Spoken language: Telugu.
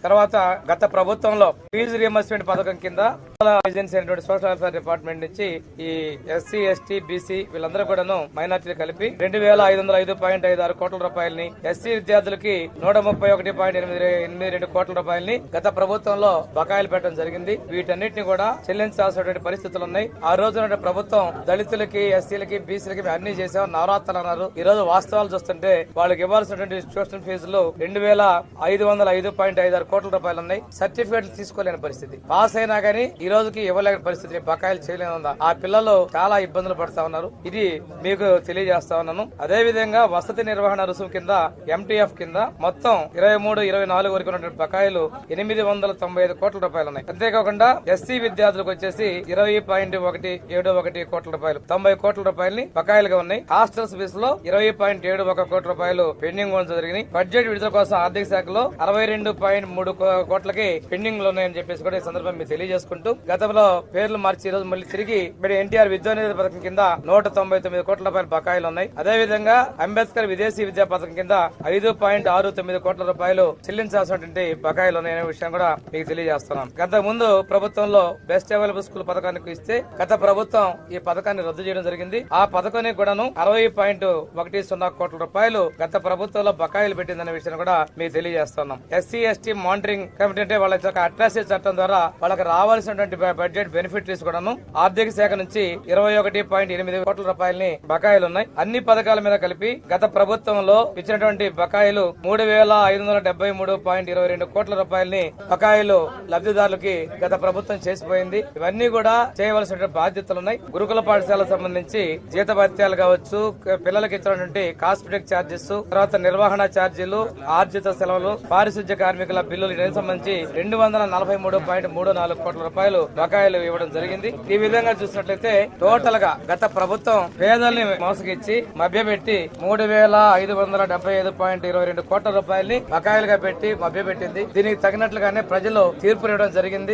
తర్వాత గత ప్రభుత్వంలో ఫీజు రియంబర్స్మెంట్ పథకం కింద ఏజెన్సీ అయినటువంటి సోషల్ వెల్ఫేర్ డిపార్ట్మెంట్ నుంచి ఈ ఎస్సీ ఎస్టీ బీసీ వీళ్ళందరూ కూడాను మైనార్టీలు కలిపి 2,505.56 కోట్ల రూపాయలని, ఎస్సీ విద్యార్థులకి 131.82 కోట్ల రూపాయలని గత ప్రభుత్వంలో బకాయిలు పెట్టడం జరిగింది. వీటన్నిటిని కూడా చెల్లించాల్సినటువంటి పరిస్థితులు ఉన్నాయి. ఆ రోజున ప్రభుత్వం దళితులకి, ఎస్సీలకి, బీసీలకి అన్ని చేసాం, నవరాత్రులు అన్నారు. ఈ రోజు వాస్తవాలు చూస్తుంటే వాళ్ళకి ఇవ్వాల్సినటువంటి ట్యూషన్ ఫీజులు 2,505.56 కోట్ల రూపాయలు ఉన్నాయి. సర్టిఫికేట్లు తీసుకోలేని పరిస్థితి. పాస్ అయినా గానీ ఈ రోజుకి ఇవ్వలేని పరిస్థితి. బకాయిలు చేయలేనుందా? ఆ పిల్లలు చాలా ఇబ్బందులు పడతా ఉన్నారు. ఇది మీకు తెలియజేస్తా ఉన్నాను. అదే విధంగా వసతి నిర్వహణ రుసుము కింద MTF కింద మొత్తం 23-24 వరకు ఉన్నటువంటి బకాయిలు 895 కోట్ల రూపాయలు ఉన్నాయి. అంతేకాకుండా ఎస్సీ విద్యార్థులకు వచ్చేసి 20.171 కోట్ల రూపాయలు, 90 కోట్ల రూపాయలని బకాయిలుగా ఉన్నాయి. హాస్టల్స్ ఫీజు లో 20.71 కోట్ల రూపాయలు పెండింగ్ జరిగినాయి. బడ్జెట్ విడుదల కోసం ఆర్థిక శాఖలో 62.3 కోట్లకి పెండింగ్ లో ఉన్నాయని చెప్పేసి కూడా ఈ సందర్భంగా మీకు తెలియజేసుకుంటూ, గతంలో పేర్లు మార్చి ఈ రోజు మళ్ళీ తిరిగి ఎన్టీఆర్ విద్యానిధి పథకం కింద 199 కోట్ల రూపాయల బకాయిలు ఉన్నాయి. అదేవిధంగా అంబేద్కర్ విదేశీ విద్యా పథకం కింద 5.69 కోట్ల రూపాయలు చెల్లించాల్సినటువంటి బకాయిలు ఉన్నాయనే విషయం కూడా మీకు తెలియజేస్తున్నాం. గత ముందు ప్రభుత్వంలో బెస్ట్ అవైలబుల్ స్కూల్ పథకానికి ఇస్తే గత ప్రభుత్వం ఈ పథకాన్ని రద్దు చేయడం జరిగింది. ఆ పథకానికి కూడాను 60.10 కోట్ల రూపాయలు గత ప్రభుత్వంలో బకాయిలు పెట్టిందనే విషయాన్ని కూడా మీకు తెలియజేస్తున్నాం. ఎస్సీ ఎస్టీ మానిటరింగ్ కమిటీ అంటే వాళ్ళ అట్రాసిటీ చట్టం ద్వారా వాళ్ళకి రావాల్సినటువంటి బడ్జెట్ బెనిఫిట్స్ కూడాను ఆర్థిక శాఖ నుంచి 21.8 కోట్ల రూపాయలని బకాయిలు ఉన్నాయి. అన్ని పథకాల మీద కలిపి గత ప్రభుత్వంలో ఇచ్చినటువంటి బకాయిలు 3,573.22 కోట్ల రూపాయలని బకాయిలు లబ్ధిదారులకి గత ప్రభుత్వం చేసిపోయింది. ఇవన్నీ కూడా చేయవలసిన బాధ్యతలు ఉన్నాయి. గురుకుల పాఠశాలకు సంబంధించి జీతభత్యాలు కావచ్చు, పిల్లలకి ఇచ్చినటువంటి కాస్మెటిక్ ఛార్జెస్, తర్వాత నిర్వహణ ఛార్జీలు, ఆర్జిత సెలవులు, పారిశుద్ధ్య కార్మికుల బిల్లులు దీనికి సంబంధించి 243.34 కోట్ల రూపాయలు బకాయిలు ఇవ్వడం జరిగింది. ఈ విధంగా చూసినట్లయితే టోటల్ గా గత ప్రభుత్వం పేదల్ని మోసగిచ్చి మభ్యపెట్టి 3,575.22 కోట్ల రూపాయలని బకాయిలుగా పెట్టి మభ్యపెట్టింది. దీనికి తగినట్లుగానే ప్రజలు తీర్పునివ్వడం జరిగింది.